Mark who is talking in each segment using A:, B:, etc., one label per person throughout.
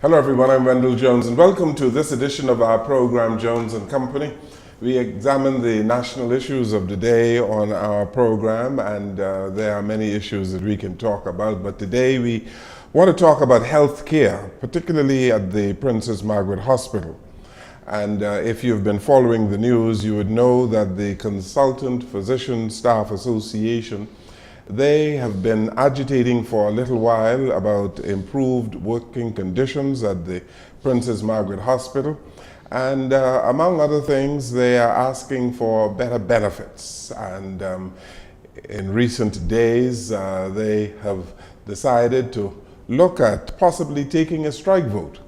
A: Hello everyone, I'm Wendell Jones and welcome to this edition of our program Jones and Company. We examine the national issues of the day on our program, and there are many issues that we can talk about, but today we want to talk about health care, particularly at the Princess Margaret Hospital. And if you've been following the news, you would know that the Consultant Physician Staff Association, they have been agitating for a little while about improved working conditions at the Princess Margaret Hospital. And among other things, they are asking for better benefits. And in recent days, they have decided to look at possibly taking a strike vote.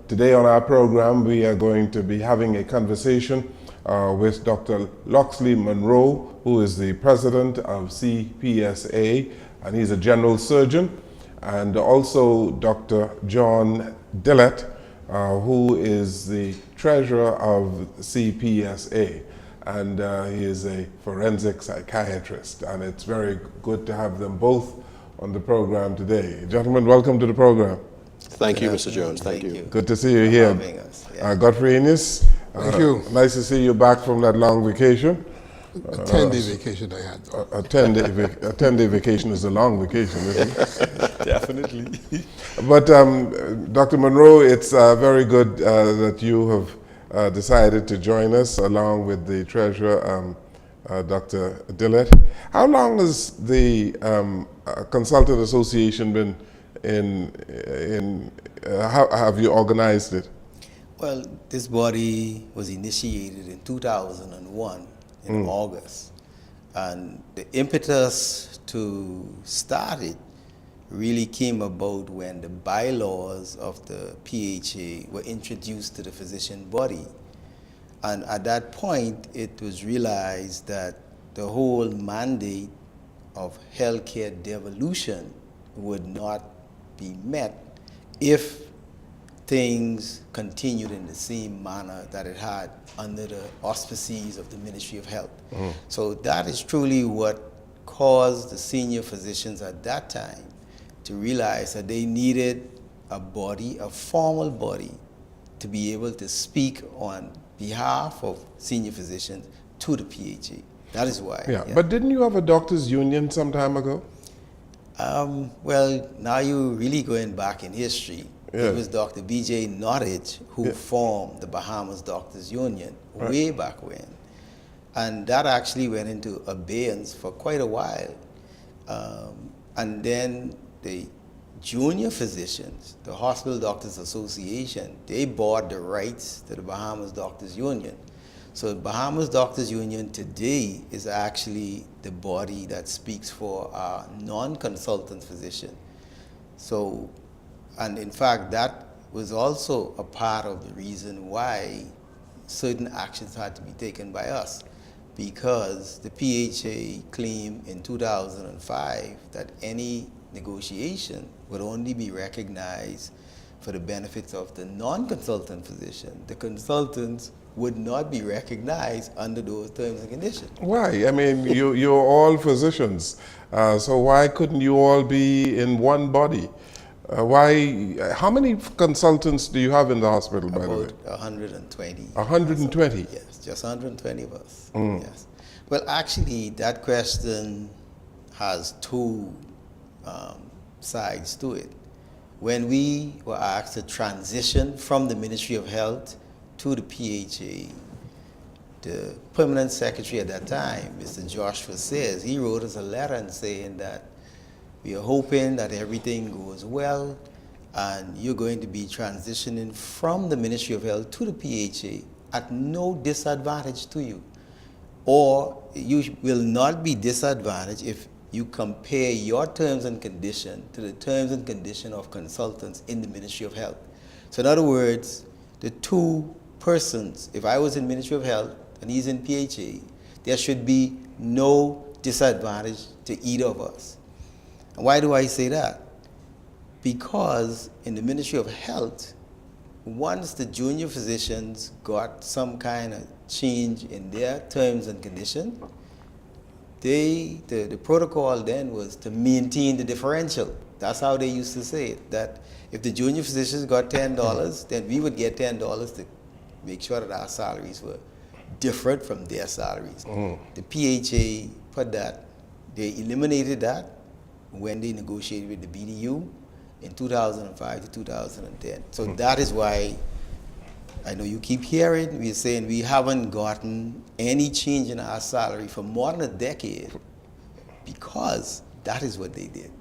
A: Today on our program, we are going to be having a conversation with Dr. Loxley Monroe, who is the president of CPSA, and he's a general surgeon, and also Dr. John Dillett, who is the treasurer of CPSA, and he is a forensic psychiatrist, and it's very good to have them both on the program today. Gentlemen, welcome to the program.
B: Thank you, Mr. Jones. Thank you.
A: Good to see you here. Godfrey Innes.
C: Thank you.
A: Nice to see you back from that long vacation.
C: A 10-day vacation I had.
A: A 10-day vacation is a long vacation, isn't it?
B: Definitely.
A: But Dr. Monroe, it's very good that you have decided to join us along with the treasurer, Dr. Dillett. How long has the Consultant Association been how have you organized it?
D: Well, this body was initiated in 2001 in August, and the impetus to start it really came about when the bylaws of the PHA were introduced to the physician body. And at that point, it was realized that the whole mandate of healthcare devolution would not be met if things continued in the same manner that it had under the auspices of the Ministry of Health. So that is truly what caused the senior physicians at that time to realize that they needed a body, a formal body, to be able to speak on behalf of senior physicians to the PHA. That is why.
A: Yeah. But didn't you have a doctors' union some time ago?
D: Well, now you're really going back in history.
A: Yeah.
D: It was Dr. B.J. Nottage who formed the Bahamas Doctors Union way back when. And that actually went into abeyance for quite a while. And then the junior physicians, the Hospital Doctors Association, they bought the rights to the Bahamas Doctors Union. So the Bahamas Doctors Union today is actually the body that speaks for our non-consultant physician. So, and in fact, that was also a part of the reason why certain actions had to be taken by us, because the PHA claimed in 2005 that any negotiation would only be recognized for the benefits of the non-consultant physician. The consultants would not be recognized under those terms and conditions.
A: Why? I mean, you're all physicians, so why couldn't you all be in one body? How many consultants do you have in the hospital, by the way?
D: About 120.
A: 120?
D: Yes, just 120 of us. Yes. Well, actually, that question has two sides to it. When we were asked to transition from the Ministry of Health to the PHA, the permanent secretary at that time, Mr. Joshua says, he wrote us a letter and saying that we are hoping that everything goes well and you're going to be transitioning from the Ministry of Health to the PHA at no disadvantage to you. Or you will not be disadvantaged if you compare your terms and conditions to the terms and conditions of consultants in the Ministry of Health. So in other words, the two persons, if I was in Ministry of Health and he's in PHA, there should be no disadvantage to either of us. And why do I say that? Because in the Ministry of Health, once the junior physicians got some kind of change in their terms and conditions, the protocol then was to maintain the differential. That's how they used to say it, that if the junior physicians got $10, then we would get $10 to make sure that our salaries were different from their salaries. The PHA put that, they eliminated that when they negotiated with the BDU in 2005 to 2010. So that is why I know you keep hearing, we're saying we haven't gotten any change in our salary for more than a decade, because that is what they did.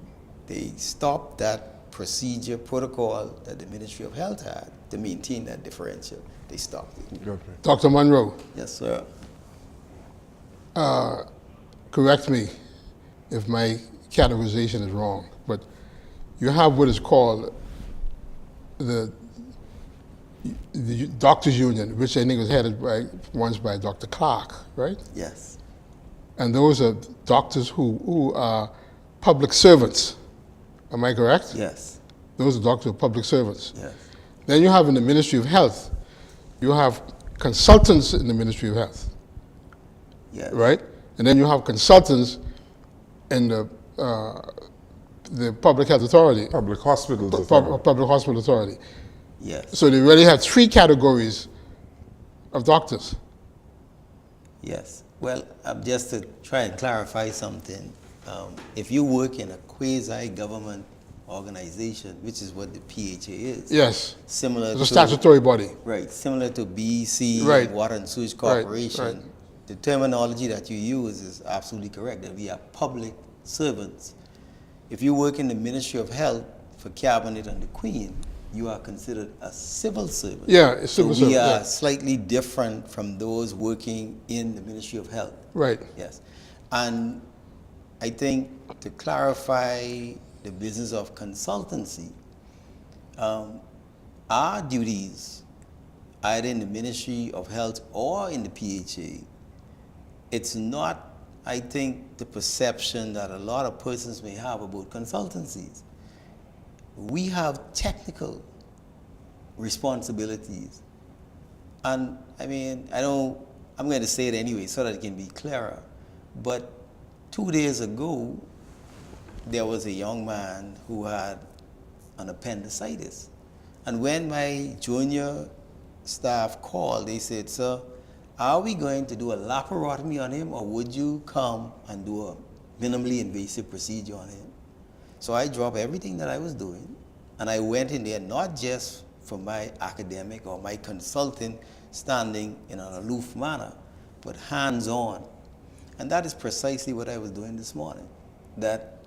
D: They stopped that procedure protocol that the Ministry of Health had to maintain that differential. They stopped it.
A: Okay.
C: Dr. Monroe,
D: Yes, sir.
C: correct me if my categorization is wrong, but you have what is called the Doctors Union, which I think was headed once by Dr. Clark, right?
D: Yes.
C: And those are doctors who are public servants. Am I correct?
D: Yes.
C: Those are doctors who are public servants.
D: Yes.
C: Then you have in the Ministry of Health, you have consultants in the Ministry of Health,
D: Yes.
C: right? And then you have consultants in the Public Health Authority,
A: Public hospitals.
C: Public Hospital Authority.
D: Yes.
C: So they really have three categories of doctors.
D: Yes. Well, just to try and clarify something, if you work in a quasi-government organization, which is what the PHA is,
C: Yes,
D: similar
C: it's a
D: to
C: statutory body.
D: right, similar to BC,
C: Right.
D: Water and Sewage
C: Right,
D: Corporation,
C: right.
D: the terminology that you use is absolutely correct. That we are public servants. If you work in the Ministry of Health for Cabinet and the Queen, you are considered a civil servant.
C: Yeah, a civil
D: so we
C: servant,
D: are
C: yeah.
D: slightly different from those working in the Ministry of Health.
C: Right.
D: Yes. And I think to clarify the business of consultancy, our duties, either in the Ministry of Health or in the PHA, it's not, I think, the perception that a lot of persons may have about consultancies. We have technical responsibilities. And I mean, I'm going to say it anyway so that it can be clearer. But 2 days ago, there was a young man who had an appendicitis. And when my junior staff called, they said, "Sir, are we going to do a laparotomy on him, or would you come and do a minimally invasive procedure on him?" So I dropped everything that I was doing, and I went in there not just for my academic or my consulting standing in an aloof manner, but hands-on. And that is precisely what I was doing this morning. That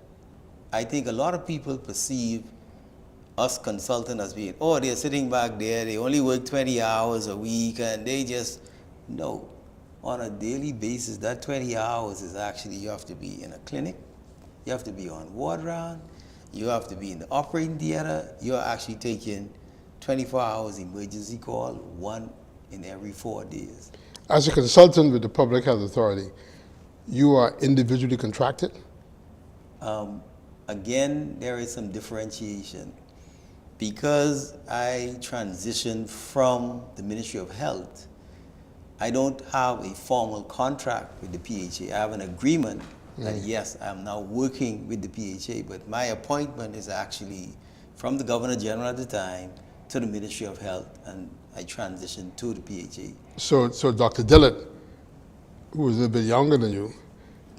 D: I think a lot of people perceive us consulting as being, oh, they're sitting back there, they only work 20 hours a week, and they just, no. On a daily basis, that 20 hours is actually, you have to be in a clinic, you have to be on ward round, you have to be in the operating theater, you're actually taking 24 hours emergency call, 1 in every 4 days.
C: As a consultant with the Public Health Authority, you are individually contracted?
D: Again, there is some differentiation. Because I transitioned from the Ministry of Health, I don't have a formal contract with the PHA. I have an agreement that yes, I'm now working with the PHA, but my appointment is actually from the Governor General at the time to the Ministry of Health, and I transitioned to the PHA.
C: So Dr. Dillard, who is a little bit younger than you,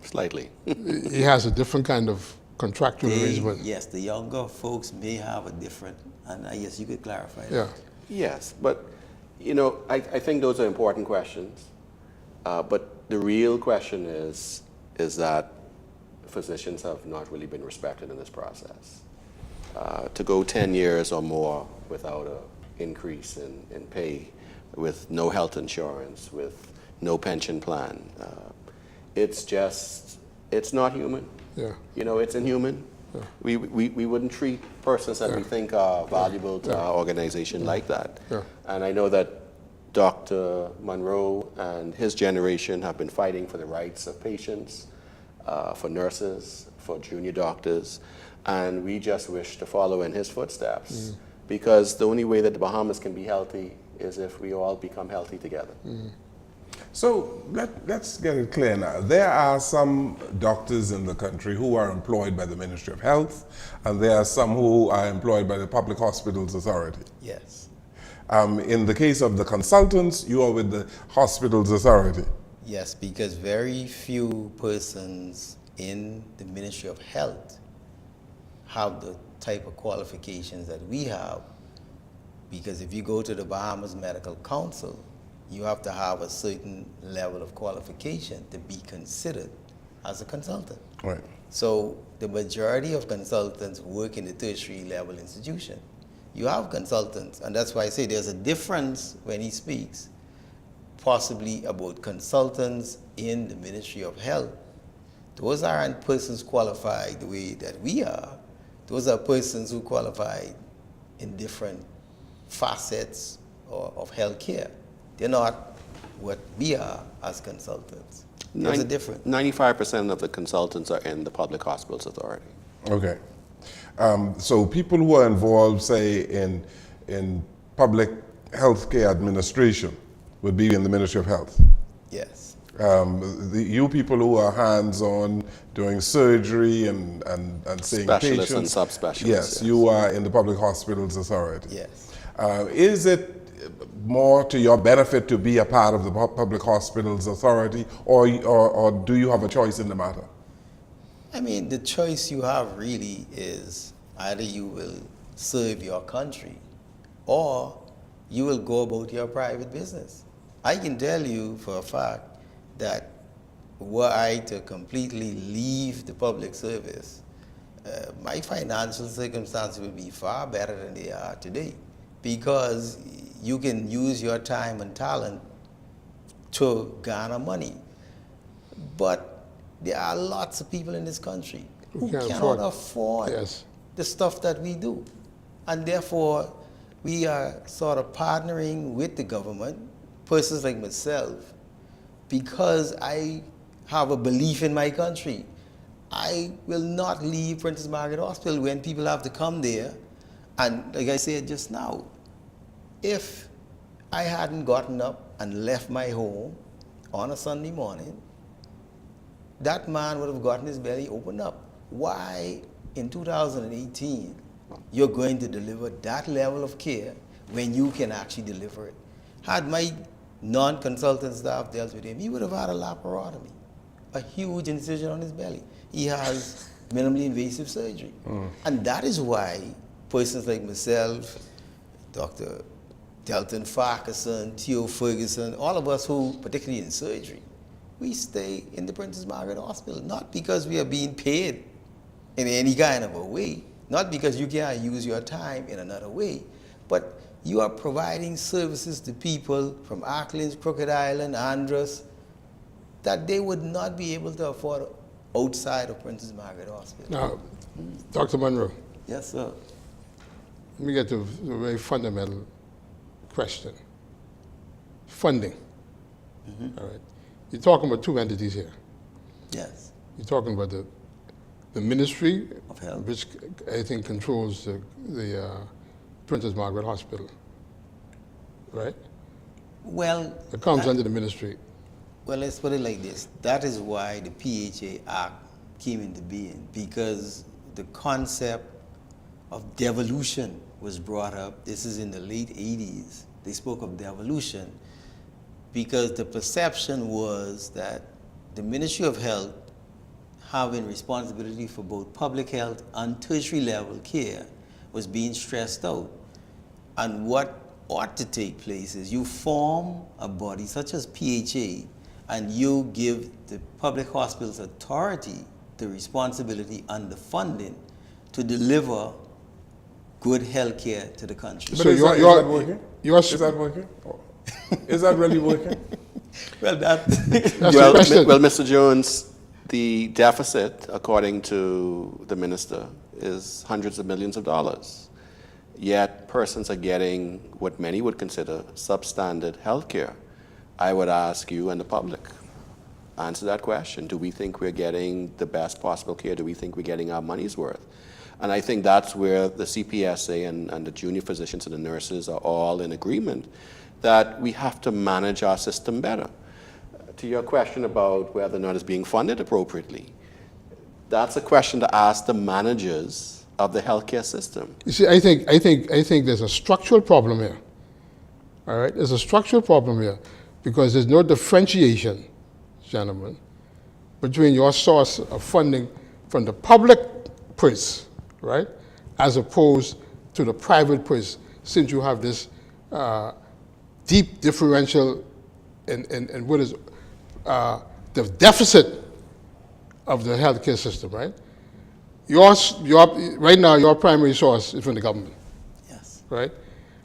B: Slightly.
C: he has a different kind of contractual arrangement.
D: Yes, the younger folks may have a different, and I guess you could clarify that.
C: Yeah.
B: Yes, but you know, I think those are important questions. But the real question is that physicians have not really been respected in this process. To go 10 years or more without an increase in pay, with no health insurance, with no pension plan, it's not human.
C: Yeah.
B: You know, it's inhuman.
C: Yeah.
B: We wouldn't treat persons that we think are valuable to our organization like that.
C: Yeah.
B: And I know that Dr. Monroe and his generation have been fighting for the rights of patients, for nurses, for junior doctors, and we just wish to follow in his footsteps, because the only way that the Bahamas can be healthy is if we all become healthy together.
A: So let's get it clear now. There are some doctors in the country who are employed by the Ministry of Health, and there are some who are employed by the Public Hospitals Authority.
D: Yes.
A: In the case of the consultants, you are with the Hospitals Authority.
D: Yes, because very few persons in the Ministry of Health have the type of qualifications that we have. Because if you go to the Bahamas Medical Council, you have to have a certain level of qualification to be considered as a consultant.
A: Right.
D: So the majority of consultants work in the tertiary level institution. You have consultants, and that's why I say there's a difference when he speaks, possibly about consultants in the Ministry of Health. Those aren't persons qualified the way that we are. Those are persons who qualified in different facets of healthcare. They're not what we are as consultants. There's a difference.
B: 95% of the consultants are in the Public Hospitals Authority.
A: Okay. So people who are involved, say, in public healthcare administration would be in the Ministry of Health.
D: Yes.
A: You people who are hands-on doing surgery and seeing
B: Specialists
A: patients.
B: and subspecialists.
A: Yes, you are in the Public Hospitals Authority.
D: Yes.
A: Is it more to your benefit to be a part of the Public Hospitals Authority, or do you have a choice in the matter?
D: I mean, the choice you have really is either you will serve your country or you will go about your private business. I can tell you for a fact that were I to completely leave the public service, my financial circumstances will be far better than they are today, because you can use your time and talent to garner money. But there are lots of people in this country who
C: can't
D: cannot
C: afford.
D: afford
C: Yes.
D: the stuff that we do. And therefore, we are sort of partnering with the government, persons like myself, because I have a belief in my country. I will not leave Princess Margaret Hospital when people have to come there. And like I said just now, if I hadn't gotten up and left my home on a Sunday morning, that man would have gotten his belly opened up. Why in 2018 you're going to deliver that level of care when you can actually deliver it? Had my non-consultant staff dealt with him, he would have had a laparotomy, a huge incision on his belly. He has minimally invasive surgery. And that is why persons like myself, Dr. Delton Farquharson, Theo Ferguson, all of us who, particularly in surgery, we stay in the Princess Margaret Hospital, not because we are being paid in any kind of a way, not because you can't use your time in another way, but you are providing services to people from Auckland, Crooked Island, Andros, that they would not be able to afford outside of Princess Margaret Hospital.
C: Now, Dr. Monroe,
D: Yes, sir.
C: let me get to a very fundamental question. Funding. All right. You're talking about two entities here.
D: Yes.
C: You're talking about the Ministry
D: Of Health.
C: which I think controls the Princess Margaret Hospital, right?
D: Well,
C: It comes
D: that-
C: under the ministry.
D: Well, let's put it like this. That is why the PHA Act came into being, because the concept of devolution was brought up. This is in the late 80s. They spoke of devolution because the perception was that the Ministry of Health, having responsibility for both public health and tertiary level care, was being stressed out. And what ought to take place is you form a body such as PHA and you give the Public Hospitals Authority the responsibility and the funding to deliver good health care to the country.
A: But
C: So
A: is
C: you're-
A: that
C: you're-
A: working?
C: you're-
A: Is that working? Is that really working?
D: Well, that
C: That's the
B: Well,
C: question.
B: well, Mr. Jones, the deficit, according to the minister, is hundreds of millions of dollars. Yet persons are getting what many would consider substandard health care. I would ask you and the public, answer that question. Do we think we're getting the best possible care? Do we think we're getting our money's worth? And I think that's where the CPSA and the junior physicians and the nurses are all in agreement that we have to manage our system better. to your question about whether or not it's being funded appropriately, that's a question to ask the managers of the healthcare system.
C: You see, I think there's a structural problem here. All right, there's a structural problem here because there's no differentiation, gentlemen, between your source of funding from the public purse, right, as opposed to the private purse, since you have this deep differential in what is the deficit of the healthcare system, right? Right now, your primary source is from the government,
D: Yes.
C: right?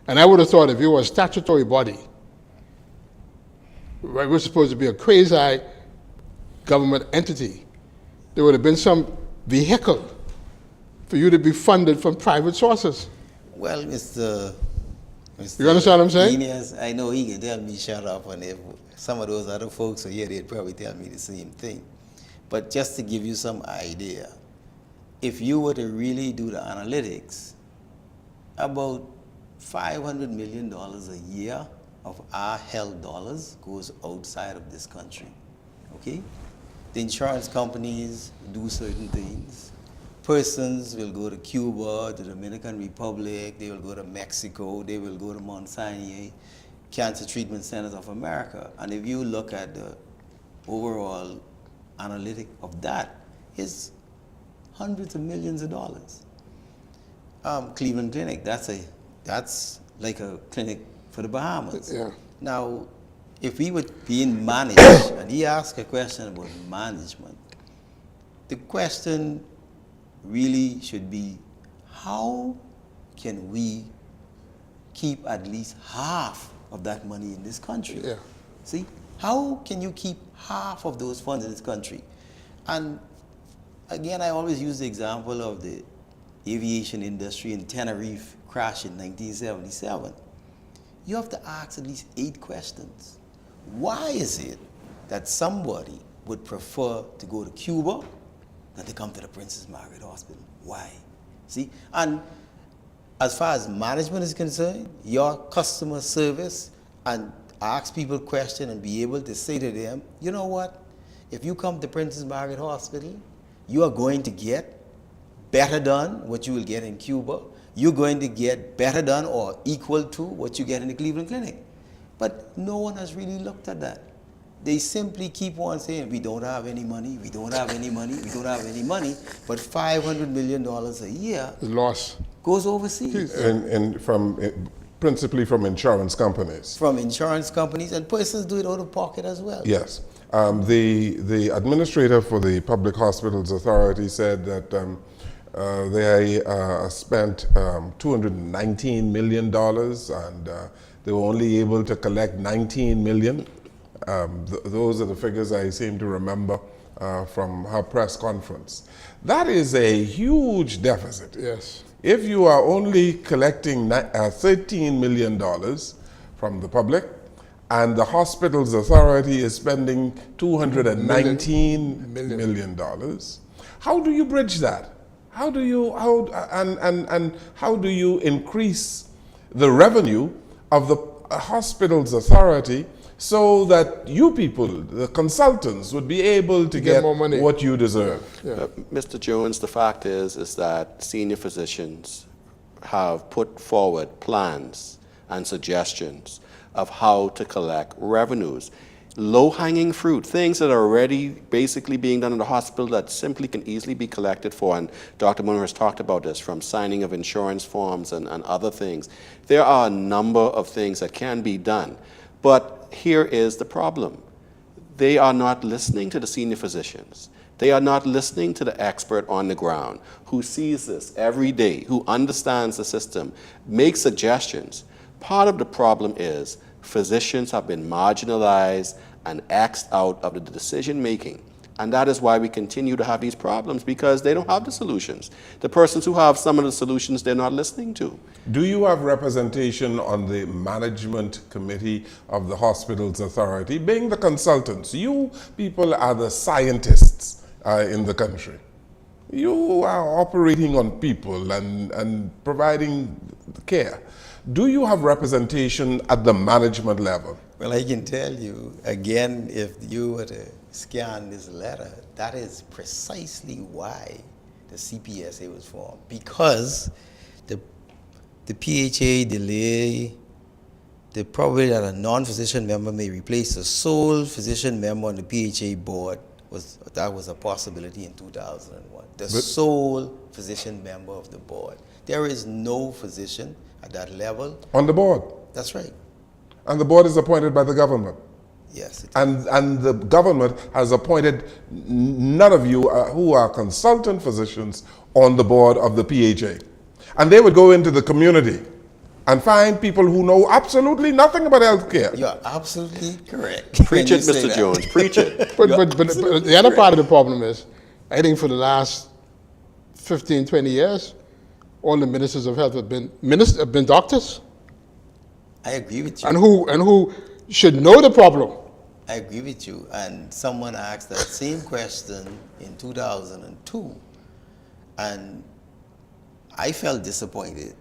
C: And I would have thought if you were a statutory body, right, we're supposed to be a quasi-government entity, there would have been some vehicle for you to be funded from private sources.
D: Well, Mr.
C: You understand what I'm saying?
D: Genius, I know he can tell me shut up, and if some of those other folks are here, they'd probably tell me the same thing. But just to give you some idea, if you were to really do the analytics, about $500 million a year of our health dollars goes outside of this country, okay? The insurance companies do certain things. Persons will go to Cuba, the Dominican Republic, they will go to Mexico, they will go to Mount Sinai, Cancer Treatment Centers of America. And if you look at the overall analytic of that, it's hundreds of millions of dollars. Cleveland Clinic, that's like a clinic for the Bahamas.
C: Yeah.
D: Now, if we were being managed, and he asked a question about management, the question really should be, how can we keep at least half of that money in this country?
C: Yeah.
D: See, how can you keep half of those funds in this country? And again, I always use the example of the aviation industry in Tenerife crash in 1977. You have to ask at least 8 questions. Why is it that somebody would prefer to go to Cuba than to come to the Princess Margaret Hospital? Why? See, and as far as management is concerned, your customer service, and ask people questions and be able to say to them, you know what, if you come to Princess Margaret Hospital, you are going to get better done what you will get in Cuba. You're going to get better done or equal to what you get in the Cleveland Clinic. But no one has really looked at that. They simply keep on saying, we don't have any money, we don't have any money, we don't have any money, but $500 million a year
C: Loss.
D: goes overseas.
A: Principally from insurance companies.
D: From insurance companies, and persons do it out of pocket as well.
A: Yes. The administrator for the Public Hospitals Authority said that they spent $219 million and they were only able to collect $19 million. Those are the figures I seem to remember from her press conference. That is a huge deficit.
C: Yes.
A: If you are only collecting $13 million from the public, and the Hospitals Authority is spending $219 million, how do you bridge that? How do you how do you increase the revenue of the Hospitals Authority so that you people, the consultants, would be able to get
C: more money.
A: what you deserve?
C: Yeah.
B: Mr. Jones, the fact is that senior physicians have put forward plans and suggestions of how to collect revenues. Low-hanging fruit, things that are already basically being done in the hospital that simply can easily be collected for, and Dr. Munger has talked about this, from signing of insurance forms and other things. There are a number of things that can be done, but here is the problem. They are not listening to the senior physicians. They are not listening to the expert on the ground who sees this every day, who understands the system, makes suggestions. Part of the problem is physicians have been marginalized and axed out of the decision making. And that is why we continue to have these problems, because they don't have the solutions. The persons who have some of the solutions, they're not listening to.
A: Do you have representation on the management committee of the Hospitals Authority? Being the consultants, you people are the scientists in the country. You are operating on people and providing care. Do you have representation at the management level?
D: Well, I can tell you, again, if you were to scan this letter, that is precisely why the CPSA was formed. Because the PHA delay the probability that a non-physician member may replace the sole physician member on the PHA board was a possibility in 2001. The sole physician member of the board. There is no physician at that level.
A: On the board?
D: That's right.
A: And the board is appointed by the government?
D: Yes.
A: And the government has appointed none of you who are consultant physicians on the board of the PHA. And they would go into the community and find people who know absolutely nothing about healthcare.
D: You're absolutely correct.
B: Preach it, Mr. Jones. Preach it.
C: But the other part of the problem is, I think for the last 15, 20 years, all the ministers of health have been doctors.
D: I agree with you.
C: And who should know the problem.
D: I agree with you. And someone asked that same question in 2002. And I felt disappointed.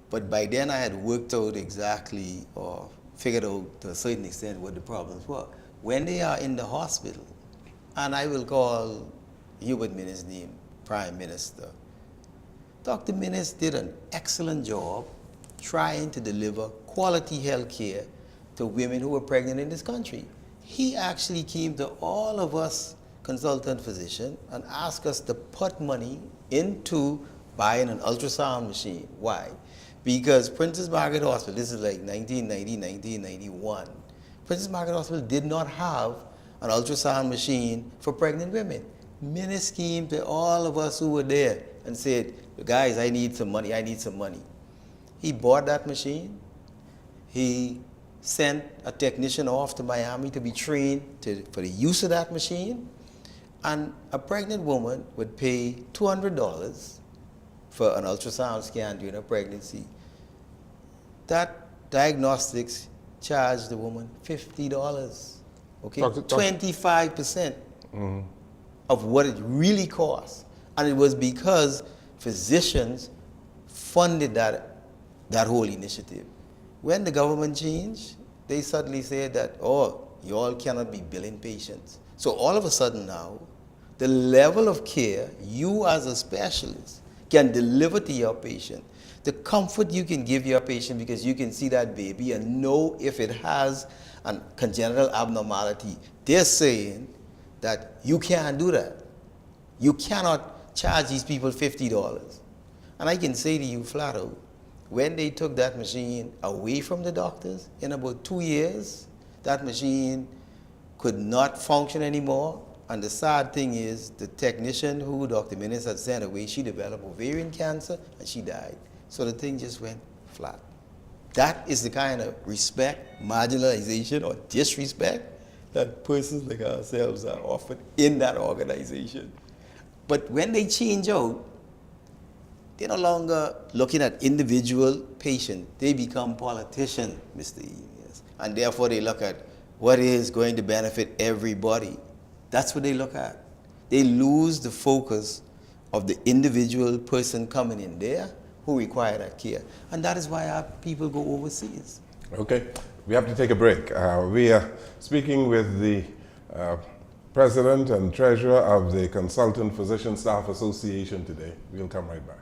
D: But by then I had worked out exactly or figured out to a certain extent what the problems were. When they are in the hospital, and I will call Hubert Minnis' name Prime Minister, Dr. Minnis did an excellent job trying to deliver quality health care to women who were pregnant in this country. He actually came to all of us consultant physicians and asked us to put money into buying an ultrasound machine. Why? Because Princess Margaret Hospital, this is like 1990, 1991, Princess Margaret Hospital did not have an ultrasound machine for pregnant women. Minnis came to all of us who were there and said, guys, I need some money, I need some money. He bought that machine. He sent a technician off to Miami to be trained for the use of that machine. And a pregnant woman would pay $200 for an ultrasound scan during her pregnancy. That diagnostics charged the woman $50. Okay, 25% of what it really costs. And it was because physicians funded that whole initiative. When the government changed, they suddenly said that, oh, you all cannot be billing patients. So all of a sudden now, the level of care you as a specialist can deliver to your patient, the comfort you can give your patient because you can see that baby and know if it has a congenital abnormality. They're saying that you can't do that. You cannot charge these people $50. And I can say to you flat out, when they took that machine away from the doctors, in about 2 years, that machine could not function anymore. And the sad thing is, the technician who Dr. Minnis had sent away, she developed ovarian cancer and she died. So the thing just went flat. That is the kind of respect, marginalization, or disrespect that persons like ourselves are offered in that organization. But when they change out, they're no longer looking at individual patients. They become politicians, Mr. E. Yes. And therefore they look at what is going to benefit everybody. That's what they look at. They lose the focus of the individual person coming in there who require that care. And that is why our people go overseas.
A: Okay, we have to take a break. We are speaking with the President and Treasurer of the Consultant Physician Staff Association today. We'll come right back.